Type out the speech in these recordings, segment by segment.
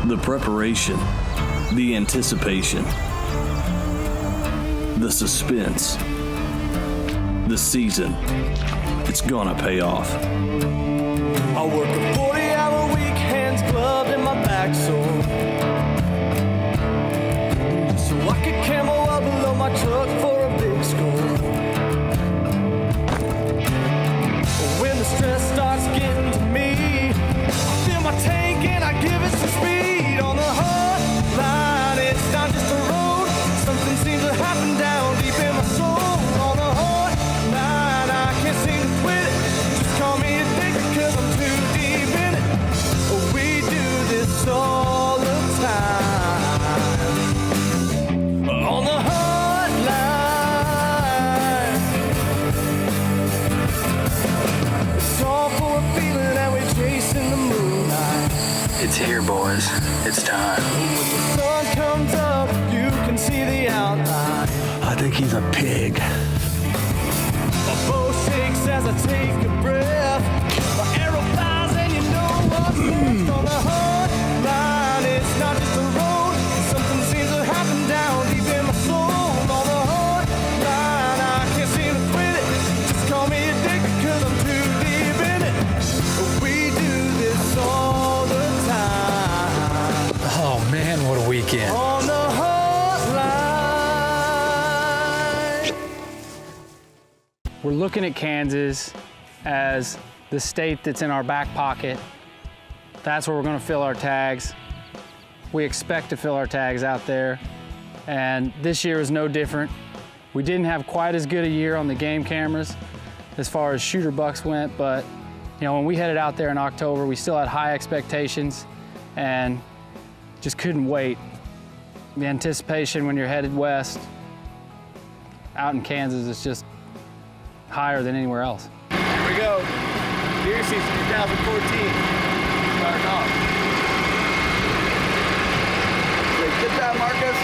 The preparation, the anticipation, the suspense, the season, it's gonna pay off. I work a 40-hour week, hands gloved and my back sore, so I could camo up below my truck for a big score. When the stress starts getting to me, I fill my tank and I give it some speed. On the hotline, it's not just a road, something seems to happen down deep in my soul. On the hotline, I can't seem to quit it, just call me addicted cause I'm too deep in it. We do this all the time. On the hotline, it's all for a feeling that we're chasing the moonlight. It's here, boys. It's time. When the sun comes up, you can see the outline. I think he's a pig. My bow shakes as I take a breath. My arrow flies and you know what's next. On the hotline, it's not just a road, something seems to happen down deep in my soul. On the hotline, I can't seem to quit it, just call me addicted cause I'm too deep in it. We do this all the time. Oh man, what a weekend. On the hotline. We're looking at Kansas as the state that's in our back pocket. That's where we're gonna fill our tags. We expect to fill our tags out there, and this year is no different. We didn't have quite as good a year on the game cameras as far as shooter bucks went, but you know, when we headed out there in October, we still had high expectations and just couldn't wait. The anticipation when you're headed west out in Kansas is just higher than anywhere else. Here we go. Deer season 2014. Starting off. Good job, Marcus.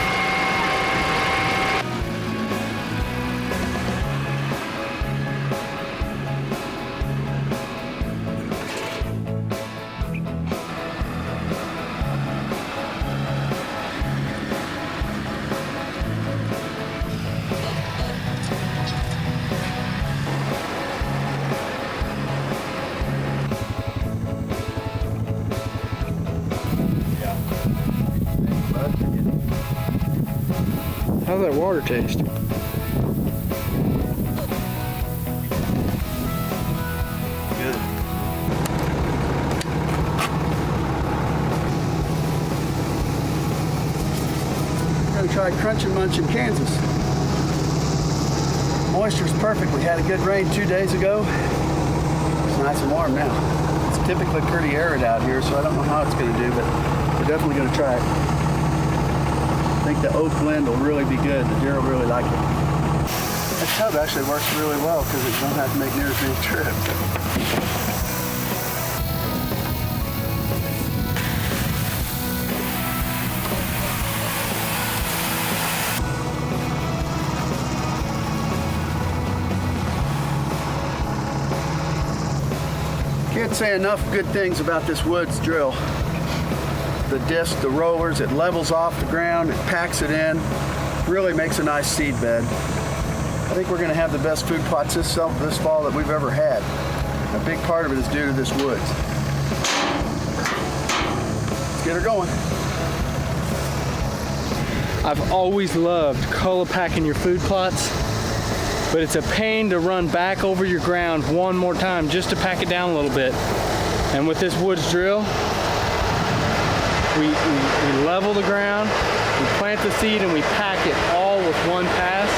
How's that water taste? Good. We're gonna try Crunch and Munch in Kansas. Moisture's perfect. We had a good rain 2 days ago. It's nice and warm now. It's typically pretty arid out here, so I don't know how it's gonna do, but we're definitely gonna try it. I think the oak blend will really be good. The deer will really like it. That tub actually works really well because it don't have to make near as many trips. Can't say enough good things about this Woods drill. The disc, the rollers, it levels off the ground, it packs it in, really makes a nice seed bed. I think we're going to have the best food plots this fall that we've ever had. A big part of it is due to this Woods. Let's get her going. I've always loved color packing your food plots, but it's a pain to run back over your ground one more time just to pack it down a little bit. And with this Woods drill, we level the ground, we plant the seed, and we pack it all with one pass.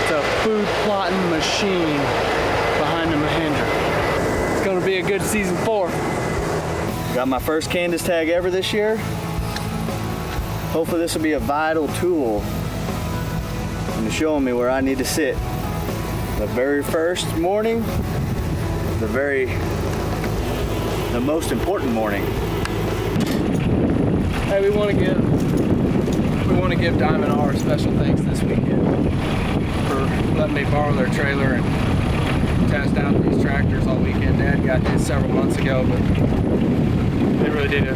It's a food plotting machine behind the Mahindra. It's gonna be a good season 4. Got my first Kansas tag ever this year. Hopefully this will be a vital tool in showing me where I need to sit. The very first morning, the most important morning. Hey, we want to give Diamond R special thanks this weekend for letting me borrow their trailer and test out these tractors all weekend. Dad got this several months ago, but They really did a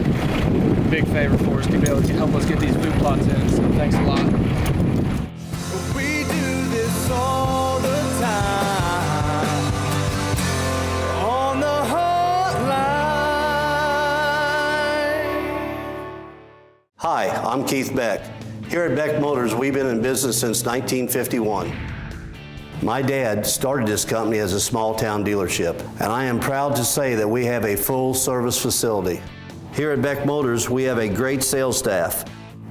big favor for us to be able to help us get these food plots in, so thanks a lot. We do this all the time on the hotline. Hi, I'm Keith Beck. Here at Beck Motors, we've been in business since 1951. My dad started this company as a small town dealership, and I am proud to say that we have a full service facility. Here at Beck Motors, we have a great sales staff.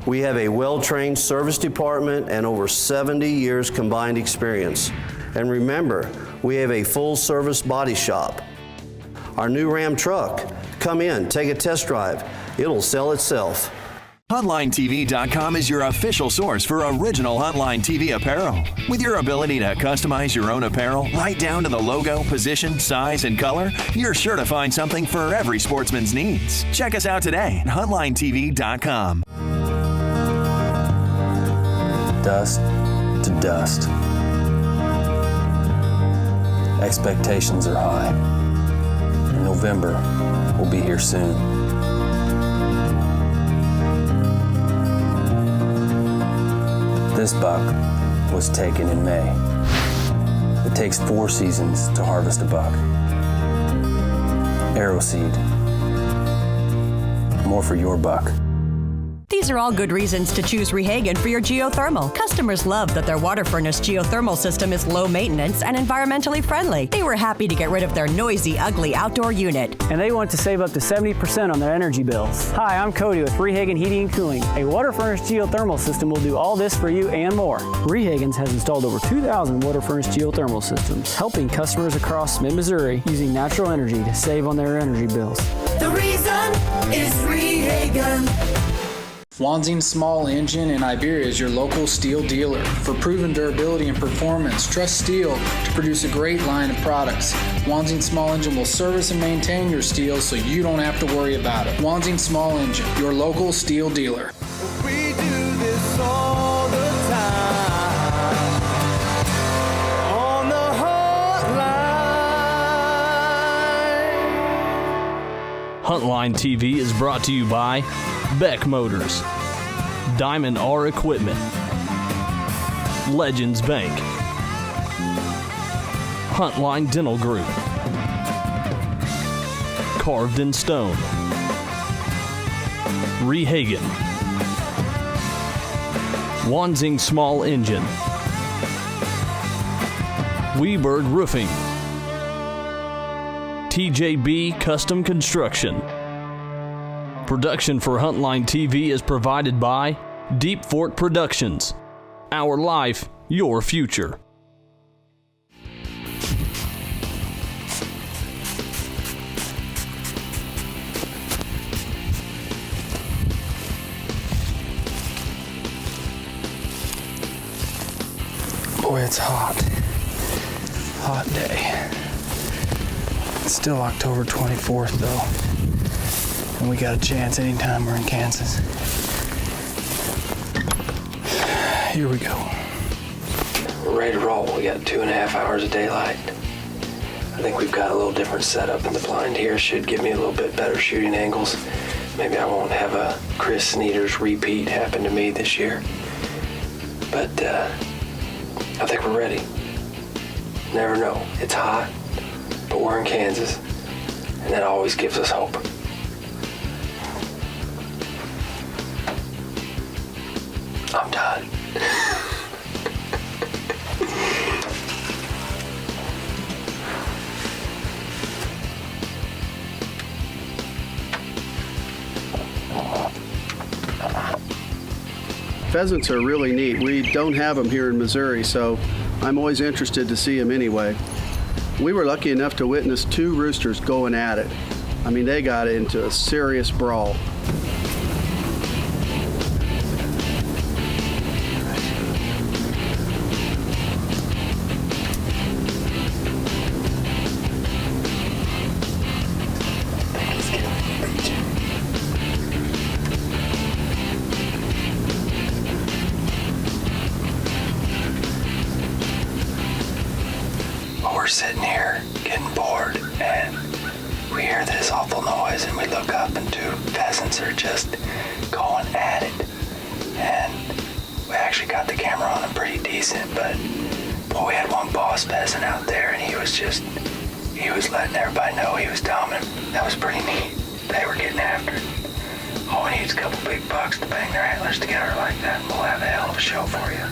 We have a well-trained service department and over 70 years combined experience. And remember, we have a full service body shop. Our new Ram truck, come in, take a test drive. It'll sell itself. HuntlineTV.com is your official source for original Huntline TV apparel. With your ability to customize your own apparel right down to the logo, position, size, and color, you're sure to find something for every sportsman's needs. Check us out today at HuntlineTV.com. Dust to dust. Expectations are high. And November will be here soon. This buck was taken in May. It takes 4 seasons to harvest a buck. Arrow seed. More for your buck. These are all good reasons to choose Rehagen for your geothermal. Customers love that their water furnace geothermal system is low maintenance and environmentally friendly. They were happy to get rid of their noisy, ugly outdoor unit. And they want to save up to 70% on their energy bills. Hi, I'm Cody with Rehagen Heating and Cooling. A water furnace geothermal system will do all this for you and more. Rehagen's has installed over 2,000 water furnace geothermal systems, helping customers across mid-Missouri using natural energy to save on their energy bills. The reason is Rehagen. Wanzing Small Engine in Iberia is your local steel dealer. For proven durability and performance, trust steel to produce a great line of products. Wanzing Small Engine will service and maintain your steel so you don't have to worry about it. Wanzing Small Engine, your local steel dealer. We do this all the time on the hotline. Huntline TV is brought to you by Beck Motors, Diamond R Equipment, Legends Bank, Huntline Dental Group, Carved in Stone, Rehagen, Wanzing Small Engine, Weberg Roofing, TJB Custom Construction. Production for Huntline TV is provided by Deep Fork Productions. Our life, your future. Boy, it's hot. Hot day. It's still October 24th though. And we got a chance anytime we're in Kansas. Here we go. We're ready to roll. We got 2.5 hours of daylight. I think we've got a little different setup in the blind here. Should give me a little bit better shooting angles. Maybe I won't have a Chris Sneeders repeat happen to me this year. But I think we're ready. Never know. It's hot, but we're in Kansas, and that always gives us hope. I'm done. Pheasants are really neat. We don't have them here in Missouri, so I'm always interested to see them anyway. We were lucky enough to witness 2 roosters going at it. I mean, they got into a serious brawl. We're sitting here getting bored, and we hear this awful noise, and we look up, and 2 pheasants are just going at it. And we actually got the camera on them pretty decent, but boy, we had one boss pheasant out there, and he was letting everybody know he was dominant. That was pretty neat. They were getting after it. All we need is a couple big bucks to bang their antlers together like that, and we'll have a hell of a show for you.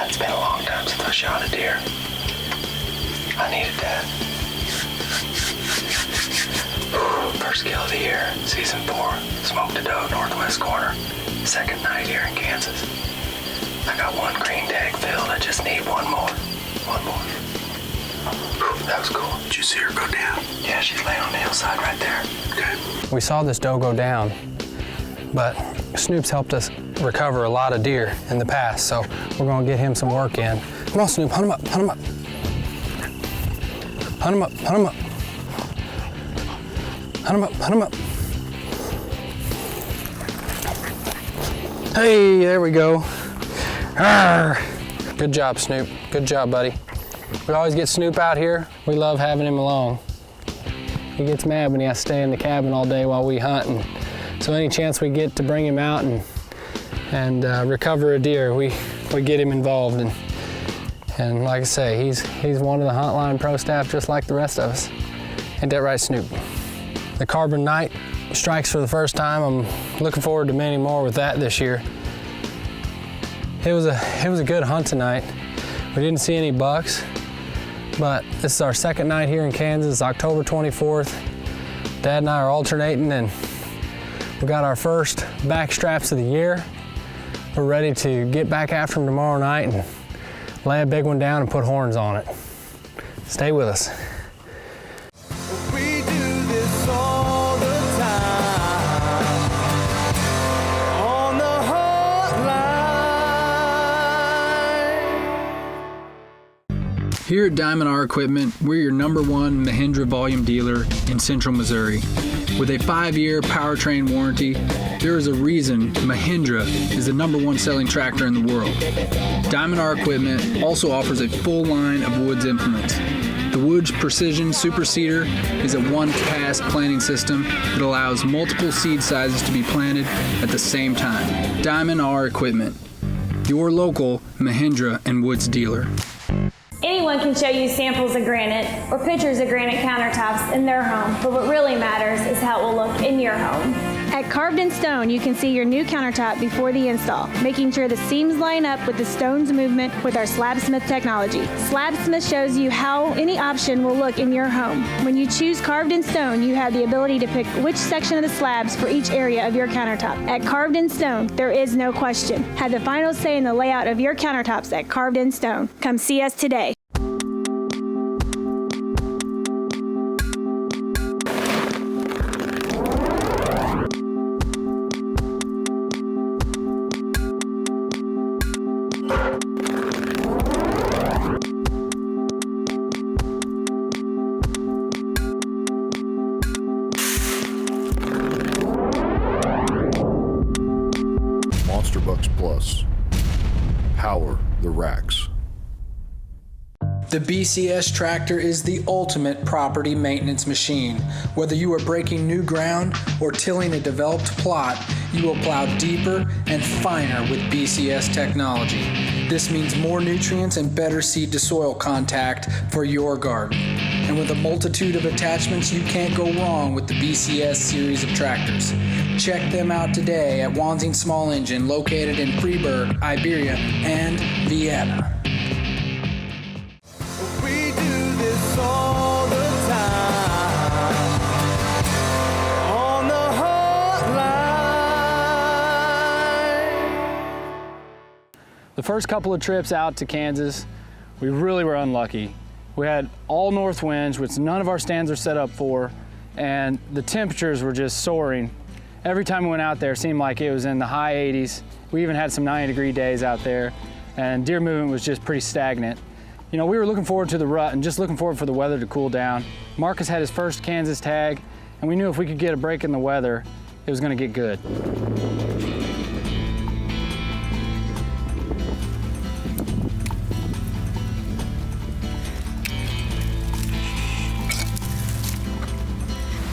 It's been a long time since I shot a deer. I needed that. First kill of the year, season 4. Smoked a doe, northwest corner. Second night here in Kansas. I got 1 green tag filled. I just need one more. That was cool. Did you see her go down? Yeah, she's laying on the hillside right there. Okay. We saw this doe go down, but Snoop's helped us recover a lot of deer in the past, so we're gonna get him some work in. Come on, Snoop, hunt him up, hunt him up. Hunt him up, hunt him up. Hunt him up, hunt him up. Hey, there we go. Arr. Good job, Snoop. Good job, buddy. We always get Snoop out here. We love having him along. He gets mad when he has to stay in the cabin all day while we hunt, and so any chance we get to bring him out and recover a deer, we get him involved. And like I say, he's one of the Huntline pro staff just like the rest of us. Ain't that right, Snoop? The Carbon Night strikes for the first time. I'm looking forward to many more with that this year. It was a good hunt tonight. We didn't see any bucks, but this is our second night here in Kansas, October 24th. Dad and I are alternating, and we got our first back straps of the year. We're ready to get back after them tomorrow night and lay a big one down and put horns on it. Stay with us. We do this all the time on the hotline. Here at Diamond R Equipment, we're your #1 Mahindra volume dealer in Central Missouri. With a 5-year powertrain warranty, there is a reason Mahindra is the #1 selling tractor in the world. Diamond R Equipment also offers a full line of woods implements. The Woods Precision Super Seeder is a one-pass planting system that allows multiple seed sizes to be planted at the same time. Diamond R Equipment, your local Mahindra and Woods dealer. Anyone can show you samples of granite or pictures of granite countertops in their home, but what really matters is how it will look in your home. At Carved in Stone, you can see your new countertop before the install, making sure the seams line up with the stone's movement with our Slabsmith technology. Slabsmith shows you how any option will look in your home. When you choose Carved in Stone, you have the ability to pick which section of the slabs for each area of your countertop. At Carved in Stone, there is no question. Have the final say in the layout of your countertops at Carved in Stone. Come see us today. Monster Bucks Plus. Power the racks. The BCS tractor is the ultimate property maintenance machine. Whether you are breaking new ground or tilling a developed plot, you will plow deeper and finer with BCS technology. This means more nutrients and better seed to soil contact for your garden. And with a multitude of attachments, you can't go wrong with the BCS series of tractors. Check them out today at Wanzing Small Engine, located in Freiburg, Iberia, and Vienna. We do this all the time on the hotline. The first couple of trips out to Kansas, we really were unlucky. We had all north winds, which none of our stands are set up for, and the temperatures were just soaring. Every time we went out there, it seemed like it was in the high 80s. We even had some 90-degree days out there, and deer movement was just pretty stagnant. You know, we were looking forward to the rut and just looking forward for the weather to cool down. Marcus had his first Kansas tag, and we knew if we could get a break in the weather, it was going to get good.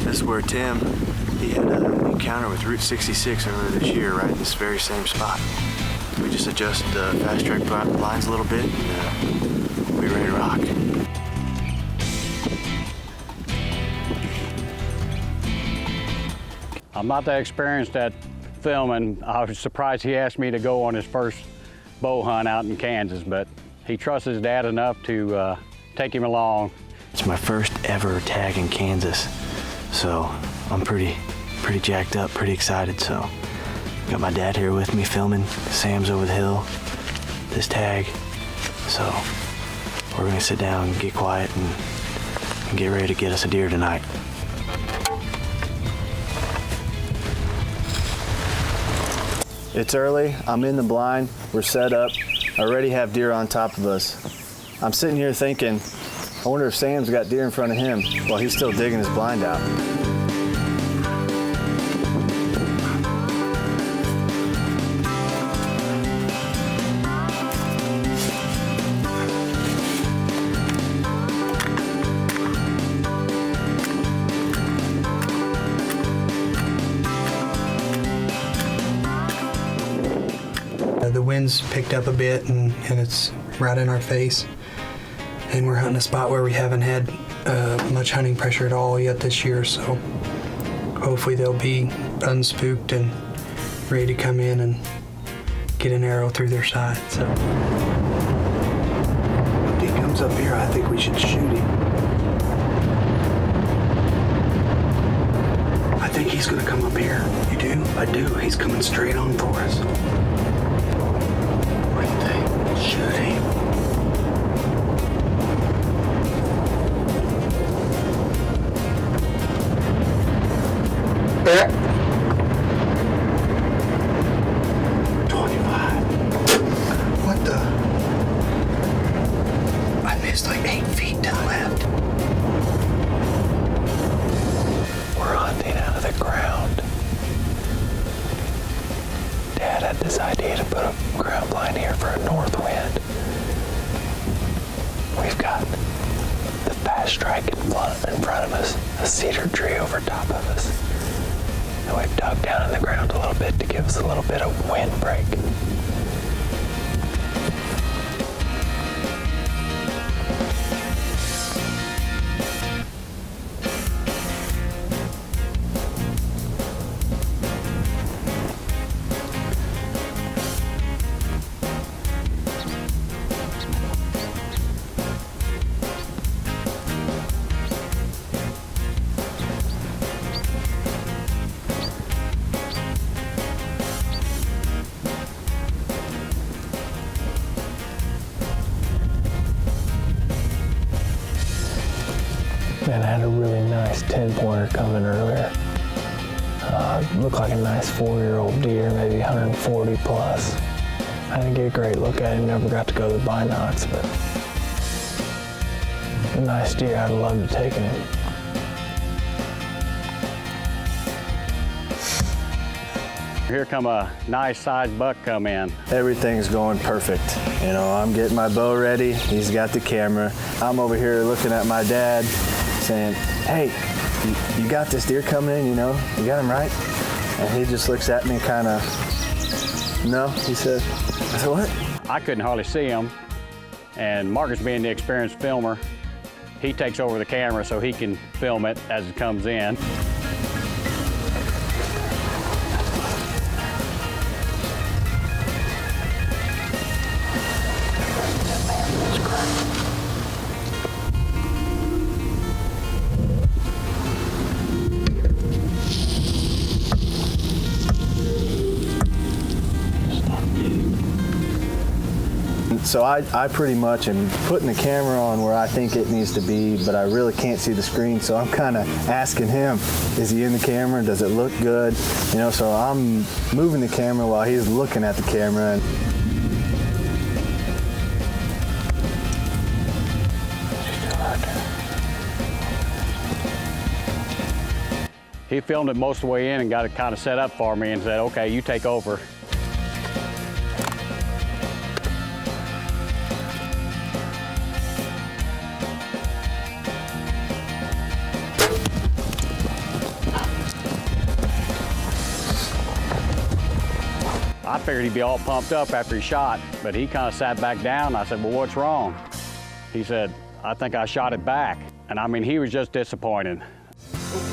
This is where Tim, he had an encounter with Route 66 earlier this year, right in this very same spot. We just adjust the fast track lines a little bit and we're ready to rock. I'm not that experienced at filming. I was surprised he asked me to go on his first bow hunt out in Kansas, but he trusts his dad enough to take him along. It's my first ever tag in Kansas, so I'm pretty jacked up, pretty excited. So got my dad here with me filming. Sam's over the hill, this tag. So we're gonna sit down and get quiet and get ready to get us a deer tonight. It's early, I'm in the blind, we're set up. I already have deer on top of us. I'm sitting here thinking, I wonder if Sam's got deer in front of him while he's still digging his blind out. The wind's picked up a bit and it's right in our face. And we're hunting a spot where we haven't had much hunting pressure at all yet this year, so hopefully they'll be unspooked and ready to come in and get an arrow through their side. So if he comes up here, I think we should shoot him. I think he's gonna come up here. You do? I do. He's coming straight on for us. What do you think? Shoot him. What the? I missed like 8 feet to the left. We're hunting out of the ground. Dad had this idea to put a ground blind here for a north wind. We've got the fast strike in front of us, a cedar tree over top of us. And we've dug down in the ground a little bit to give us a little bit of wind break. Man, I had a really nice 10-pointer coming earlier. Looked like a nice 4-year-old deer, maybe 140 plus. I didn't get a great look at him, never got to go to the binocs, but a nice deer. I'd love to take him. Here come a nice sized buck come in. Everything's going perfect. You know, I'm getting my bow ready. He's got the camera. I'm over here looking at my dad saying, hey, you got this deer coming in, you know? You got him right? And he just looks at me kind of, no, he said, I said, what? I couldn't hardly see him. And Marcus, being the experienced filmer, he takes over the camera so he can film it as it comes in. So I pretty much am putting the camera on where I think it needs to be, but I really can't see the screen, so I'm kind of asking him, is he in the camera? Does it look good? You know, so I'm moving the camera while he's looking at the camera. He filmed it most of the way in and got it kind of set up for me and said, okay, you take over. I figured he'd be all pumped up after he shot, but he kind of sat back down. I said, well, what's wrong? He said, I think I shot it back. And I mean, he was just disappointed.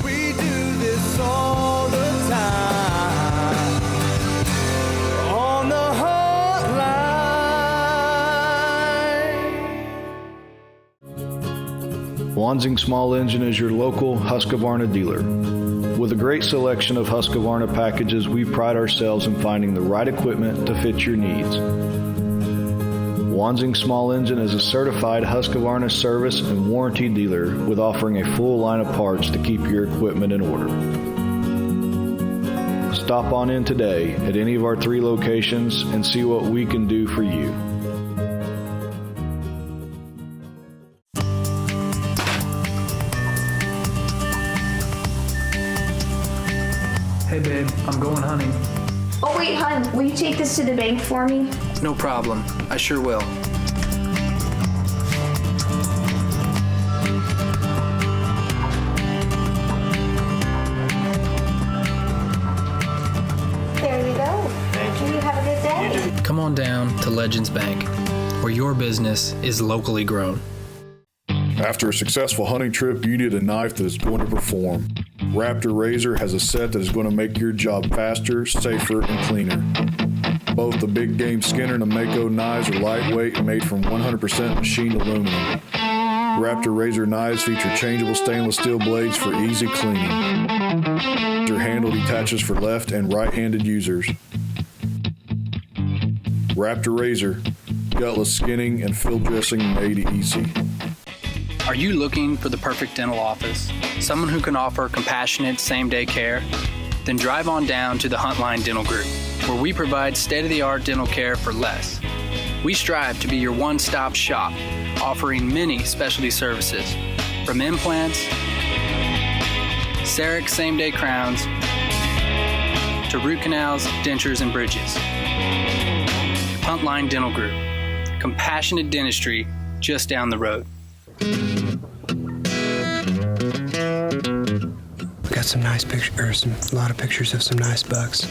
We do this all the time on the hotline. Wanzing Small Engine is your local Husqvarna dealer. With a great selection of Husqvarna packages, we pride ourselves in finding the right equipment to fit your needs. Wanzing Small Engine is a certified Husqvarna service and warranty dealer with offering a full line of parts to keep your equipment in order. Stop on in today at any of our 3 locations and see what we can do for you. Hey babe, I'm going hunting. Oh wait, hon, will you take this to the bank for me? No problem, I sure will. There you go. Thank you. You have a good day. Come on down to Legends Bank, where your business is locally grown. After a successful hunting trip, you need a knife that is going to perform. Raptor Razor has a set that is going to make your job faster, safer, and cleaner. Both the Big Game Skinner and the Mako knives are lightweight and made from 100% machined aluminum. Raptor Razor knives feature changeable stainless steel blades for easy cleaning. Your handle detaches for left and right-handed users. Raptor Razor, gutless skinning and field dressing made easy. Are you looking for the perfect dental office? Someone who can offer compassionate same-day care? Then drive on down to the Huntline Dental Group, where we provide state-of-the-art dental care for less. We strive to be your one-stop shop, offering many specialty services, from implants, CEREC same-day crowns, to root canals, dentures, and bridges. Huntline Dental Group, compassionate dentistry just down the road. We got some nice pictures, a lot of pictures of some nice bucks.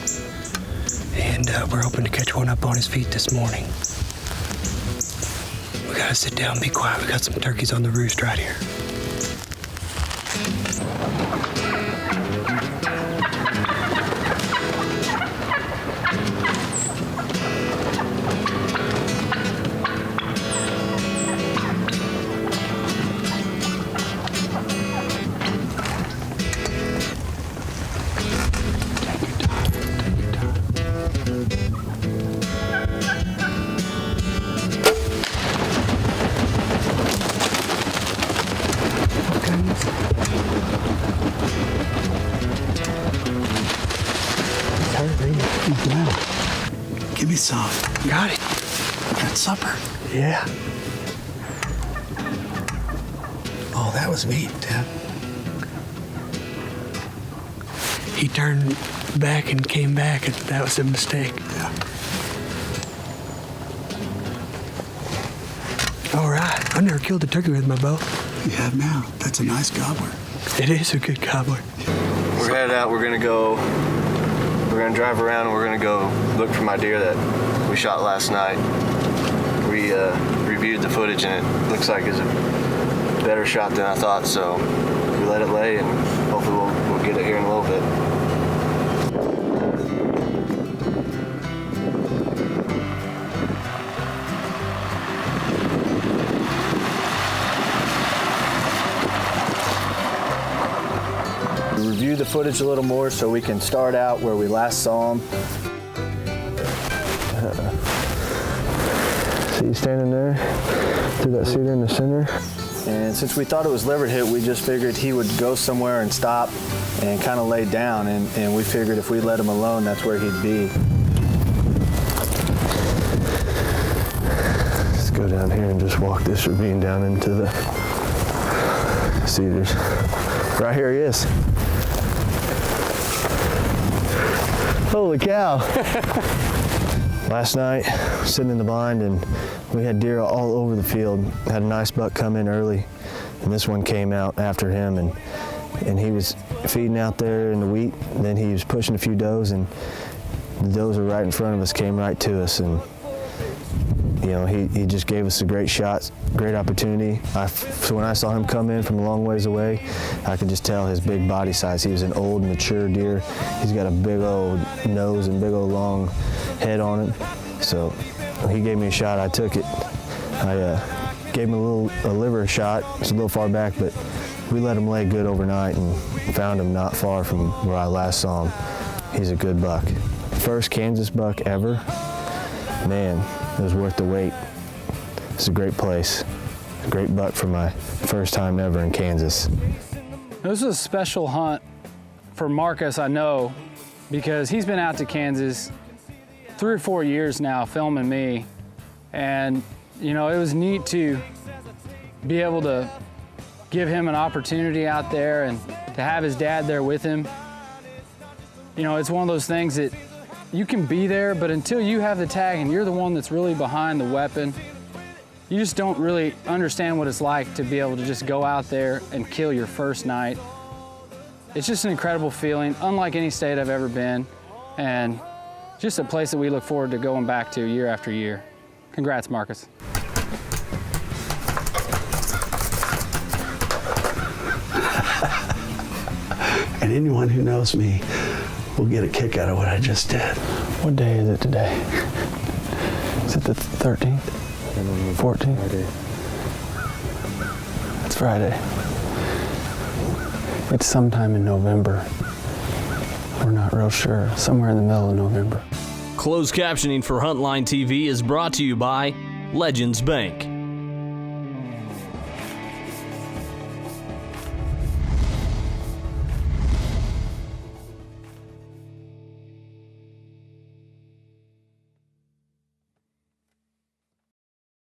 And we're hoping to catch one up on his feet this morning. We gotta sit down and be quiet. We got some turkeys on the roost right here. Give me some. Got it. Got supper. Yeah. Oh, that was meat, Dad. he turned back and came back, and that was a mistake. Yeah. All right. I never killed a turkey with my bow. You have now. That's a nice gobbler. It is a good gobbler. We're headed out. We're gonna drive around, and we're gonna go look for my deer that we shot last night. We reviewed the footage, and it looks like it's a better shot than I thought, so we let it lay, and hopefully we'll get it here in a little bit. Review the footage a little more so we can start out where we last saw him. See you standing there through that cedar in the center. And since we thought it was liver hit, we just figured he would go somewhere and stop and kind of lay down. And we figured if we let him alone, that's where he'd be. Let's go down here and just walk this ravine down into the cedars. Right here he is. Holy cow. Last night, sitting in the blind, and we had deer all over the field. Had a nice buck come in early, and this one came out after him, and he was feeding out there in the wheat. And then he was pushing a few does, and the does were right in front of us, came right to us, and you know, he just gave us a great shot, great opportunity. So when I saw him come in from a long ways away, I could just tell his big body size. He was an old, mature deer. He's got a big old nose and big old long head on him. So he gave me a shot, I took it. I gave him a liver shot. It's a little far back, but we let him lay good overnight and found him not far from where I last saw him. He's a good buck. First Kansas buck ever. Man, it was worth the wait. It's a great place. A great buck for my first time ever in Kansas. This was a special hunt for Marcus, I know, because he's been out to Kansas 3 or 4 years now filming me. And, you know, it was neat to be able to give him an opportunity out there and to have his dad there with him. You know, it's one of those things that you can be there, but until you have the tag and you're the one that's really behind the weapon, you just don't really understand what it's like to be able to just go out there and kill your first night. It's just an incredible feeling, unlike any state I've ever been, and just a place that we look forward to going back to year after year. Congrats, Marcus. And anyone who knows me will get a kick out of what I just did. What day is it today? Is it the 13th? 14th? Friday. It's Friday. It's sometime in November. We're not real sure. Somewhere in the middle of November. Closed captioning for Huntline TV is brought to you by Legends Bank.